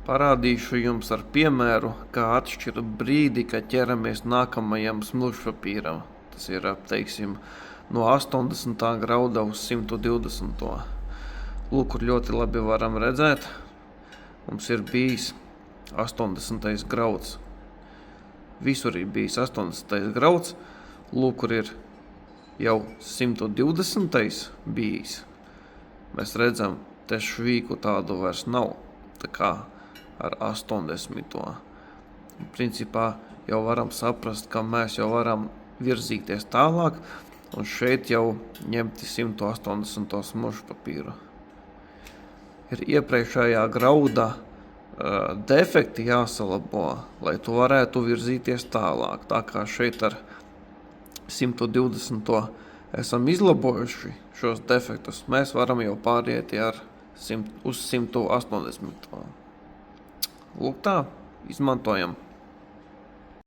Parādīšu jums ar piemēru, kā atšķiru brīdi, kad ķeramies nākamajam smilšpapīram. Tas ir, teiksim, no 80. grauda uz 120. Lūk, kur ļoti labi varam redzēt. Mums ir bijis 80. grauds. Visur ir bijis 80. grauds. Lūk, kur ir jau 120. bijis. Mēs redzam, te švīku tādu vairs nav. Tā kā ar 80. Principā jau varam saprast, ka mēs jau varam virzīties tālāk un šeit jau ņemt 180. smilšpapīru. Ir iepriekšējā grauda defekti jāsalabo, lai tu varētu virzīties tālāk. Tā kā šeit ar 120. esam izlabojuši šos defektus, mēs varam jau pāriet uz 180. Lūk tā, izmantojam.